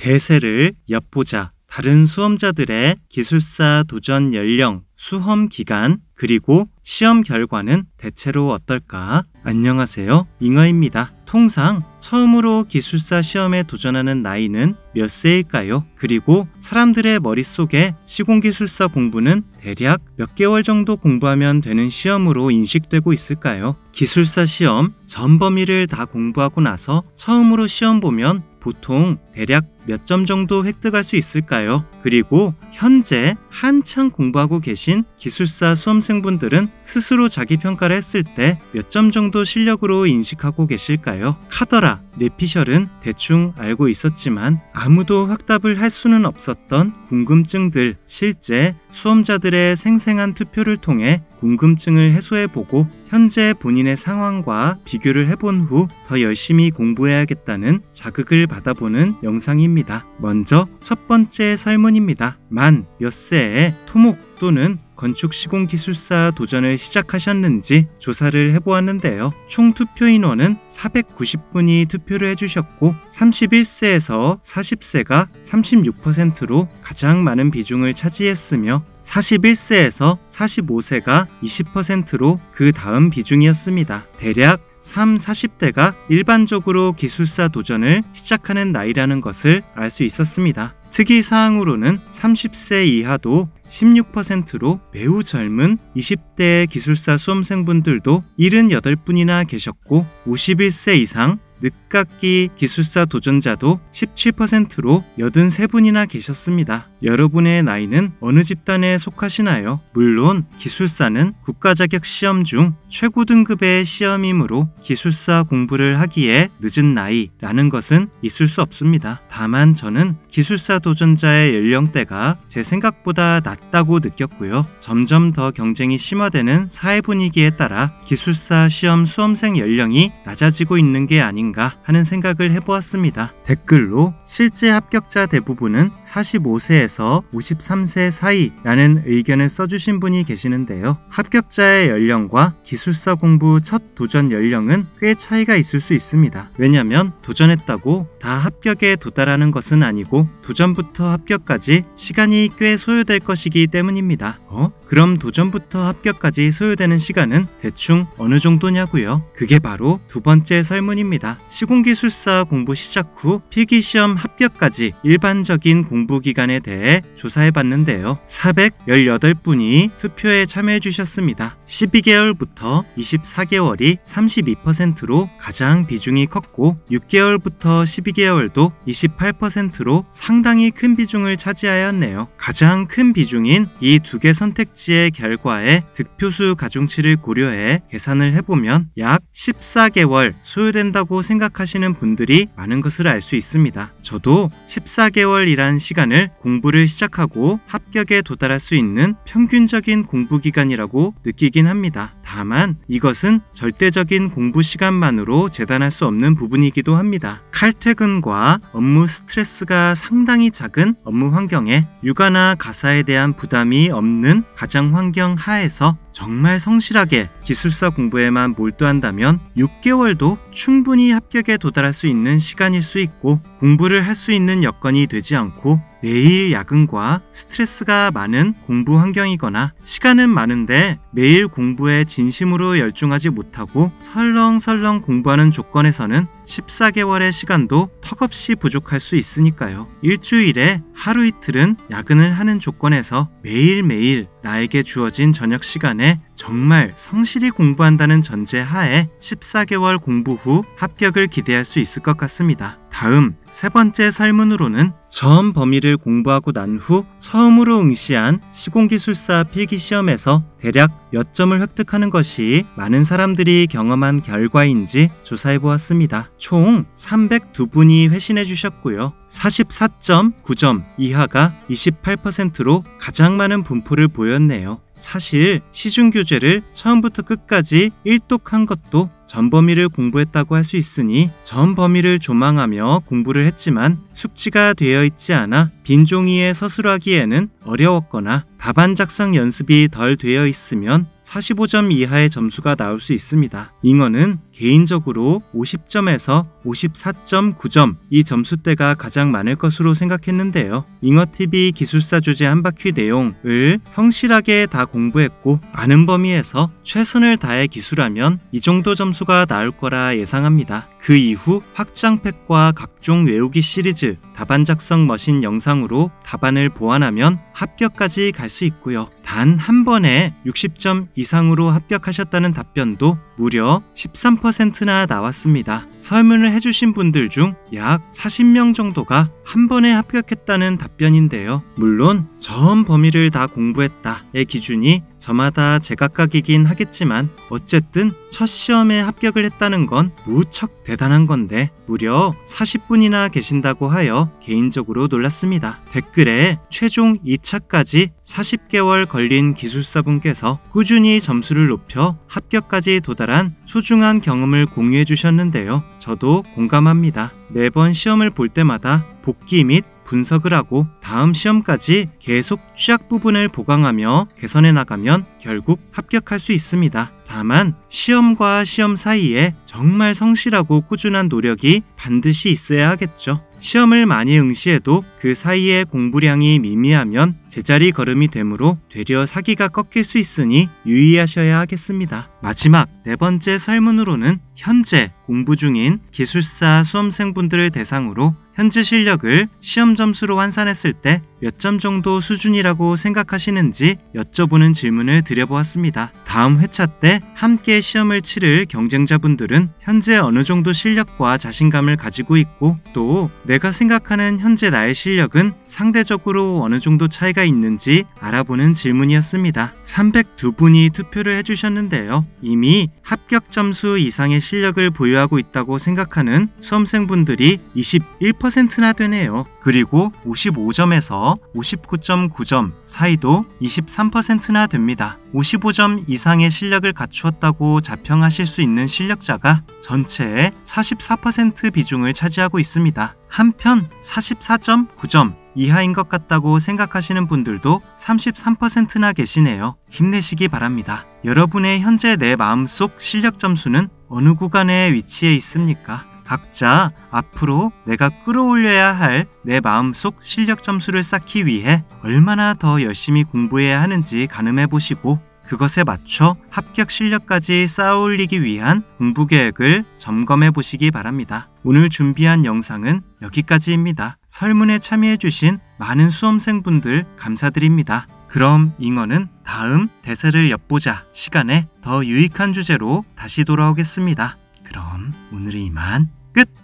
대세를 엿보자. 다른 수험자들의 기술사 도전 연령, 수험 기간, 그리고 시험 결과는 대체로 어떨까? 안녕하세요, 잉어입니다. 통상 처음으로 기술사 시험에 도전하는 나이는 몇 세일까요? 그리고 사람들의 머릿속에 시공기술사 공부는 대략 몇 개월 정도 공부하면 되는 시험으로 인식되고 있을까요? 기술사 시험 전 범위를 다 공부하고 나서 처음으로 시험 보면 보통 대략 몇 점 정도 획득할 수 있을까요? 그리고 현재 한창 공부하고 계신 기술사 수험생분들은 스스로 자기 평가를 했을 때 몇 점 정도 실력으로 인식하고 계실까요? 카더라, 뇌피셜은 대충 알고 있었지만 아무도 확답을 할 수는 없었던 궁금증들, 실제 수험자들의 생생한 투표를 통해 궁금증을 해소해보고 현재 본인의 상황과 비교를 해본 후 더 열심히 공부해야겠다는 자극을 받아보는 영상입니다. 먼저 첫 번째 설문입니다. 만 몇 세에 토목 또는 건축시공기술사 도전을 시작하셨는지 조사를 해보았는데요. 총 투표 인원은 490분이 투표를 해주셨고 31세에서 40세가 36%로 가장 많은 비중을 차지했으며 41세에서 45세가 20%로 그 다음 비중이었습니다. 대략 40대가 일반적으로 기술사 도전을 시작하는 나이라는 것을 알 수 있었습니다. 특이사항으로는 30세 이하도 16%로 매우 젊은 20대 기술사 수험생분들도 78분이나 계셨고 51세 이상 늦깎이 기술사 도전자도 17%로 83분이나 계셨습니다. 여러분의 나이는 어느 집단에 속하시나요? 물론 기술사는 국가자격 시험 중 최고 등급의 시험이므로 기술사 공부를 하기에 늦은 나이라는 것은 있을 수 없습니다. 다만 저는 기술사 도전자의 연령대가 제 생각보다 낮다고 느꼈고요. 점점 더 경쟁이 심화되는 사회 분위기에 따라 기술사 시험 수험생 연령이 낮아지고 있는 게 아닌가 하는 생각을 해보았습니다. 댓글로 실제 합격자 대부분은 45세에서 53세 사이라는 의견을 써주신 분이 계시는데요. 합격자의 연령과 기술사 공부 첫 도전 연령은 꽤 차이가 있을 수 있습니다. 왜냐하면 도전했다고 다 합격에 도달하는 것은 아니고 도전부터 합격까지 시간이 꽤 소요될 것이기 때문입니다. 그럼 도전부터 합격까지 소요되는 시간은 대충 어느 정도냐고요? 그게 바로 두 번째 설문입니다. 시공기술사 공부 시작 후 필기시험 합격까지 일반적인 공부 기간에 대해 조사해봤는데요. 418분이 투표에 참여해 주셨습니다. 12개월부터 24개월이 32%로 가장 비중이 컸고 6개월부터 12개월도 28%로 상당히 큰 비중을 차지하였네요. 가장 큰 비중인 이 두 개 선택지의 결과에 득표수 가중치를 고려해 계산을 해보면 약 14개월 소요된다고 생각하시는 분들이 많은 것을 알 수 있습니다. 저도 14개월이란 시간을 공부를 시작하고 합격에 도달할 수 있는 평균적인 공부 기간이라고 느끼긴 합니다. 다만 이것은 절대적인 공부 시간만으로 재단할 수 없는 부분이기도 합니다. 칼퇴근과 업무 스트레스가 상당히 작은 업무 환경에 육아나 가사에 대한 부담이 없는 가정 환경 하에서 정말 성실하게 기술사 공부에만 몰두한다면 6개월도 충분히 합격에 도달할 수 있는 시간일 수 있고 공부를 할 수 있는 여건이 되지 않고 매일 야근과 스트레스가 많은 공부 환경이거나 시간은 많은데 매일 공부에 진심으로 열중하지 못하고 설렁설렁 공부하는 조건에서는 14개월의 시간도 턱없이 부족할 수 있으니까요. 일주일에 하루 이틀은 야근을 하는 조건에서 매일매일 나에게 주어진 저녁 시간에 정말 성실히 공부한다는 전제 하에 14개월 공부 후 합격을 기대할 수 있을 것 같습니다. 다음 세 번째 설문으로는 전 범위를 공부하고 난 후 처음으로 응시한 시공기술사 필기시험에서 대략 몇 점을 획득하는 것이 많은 사람들이 경험한 결과인지 조사해보았습니다. 총 302분이 회신해 주셨고요. 44.9점 이하가 28%로 가장 많은 분포를 보였네요. 사실 시중교재를 처음부터 끝까지 일독한 것도 전 범위를 공부했다고 할 수 있으니 전 범위를 조망하며 공부를 했지만 숙지가 되어 있지 않아 빈 종이에 서술하기에는 어려웠거나 답안 작성 연습이 덜 되어 있으면 45점 이하의 점수가 나올 수 있습니다. 잉어는 개인적으로 50점에서 54.9점 이 점수대가 가장 많을 것으로 생각했는데요. 잉어TV 기술사 주제 한 바퀴 내용을 성실하게 다 공부했고 아는 범위에서 최선을 다해 기술하면 이 정도 점수가 나올 거라 예상합니다. 그 이후 확장팩과 각종 외우기 시리즈, 답안 작성 머신 영상으로 답안을 보완하면 합격까지 갈 수 있고요. 단 한 번에 60점 이상으로 합격하셨다는 답변도 무려 13%나 나왔습니다. 설문을 해주신 분들 중 약 40명 정도가 한 번에 합격했다는 답변인데요. 물론 전 범위를 다 공부했다의 기준이 저마다 제각각이긴 하겠지만 어쨌든 첫 시험에 합격을 했다는 건 무척 대단한 건데 무려 40분이나 계신다고 하여 개인적으로 놀랐습니다. 댓글에 최종 2차까지 40개월 걸린 기술사분께서 꾸준히 점수를 높여 합격까지 도달한 소중한 경험을 공유해 주셨는데요. 저도 공감합니다. 매번 시험을 볼 때마다 복기 및 분석을 하고 다음 시험까지 계속 취약 부분을 보강하며 개선해 나가면 결국 합격할 수 있습니다. 다만 시험과 시험 사이에 정말 성실하고 꾸준한 노력이 반드시 있어야 하겠죠. 시험을 많이 응시해도 그 사이에 공부량이 미미하면 제자리 걸음이 되므로 되려 사기가 꺾일 수 있으니 유의하셔야 하겠습니다. 마지막 네 번째 설문으로는 현재 공부 중인 기술사 수험생분들을 대상으로 현재 실력을 시험 점수로 환산했을 때 몇 점 정도 수준이라고 생각하시는지 여쭤보는 질문을 드려보았습니다. 다음 회차 때 함께 시험을 치를 경쟁자분들은 현재 어느 정도 실력과 자신감을 가지고 있고 또 내가 생각하는 현재 나의 실력은 상대적으로 어느 정도 차이가 있는지 알아보는 질문이었습니다. 302분이 투표를 해주셨는데요. 이미 합격 점수 이상의 실력을 보유하고 있다고 생각하는 수험생분들이 21%나 되네요. 그리고 55점에서 59.9점 사이도 23%나 됩니다. 55점 이상의 실력을 갖추었다고 자평하실 수 있는 실력자가 전체의 44% 비중을 차지하고 있습니다. 한편 44.9점 이하인 것 같다고 생각하시는 분들도 33%나 계시네요. 힘내시기 바랍니다. 여러분의 현재 내 마음속 실력 점수는 어느 구간에 위치해 있습니까? 각자 앞으로 내가 끌어올려야 할 내 마음속 실력 점수를 쌓기 위해 얼마나 더 열심히 공부해야 하는지 가늠해 보시고 그것에 맞춰 합격 실력까지 쌓아올리기 위한 공부 계획을 점검해 보시기 바랍니다. 오늘 준비한 영상은 여기까지입니다. 설문에 참여해 주신 많은 수험생분들 감사드립니다. 그럼 잉어는 다음 대세를 엿보자 시간에 더 유익한 주제로 다시 돌아오겠습니다. 그럼 오늘은 이만 끝!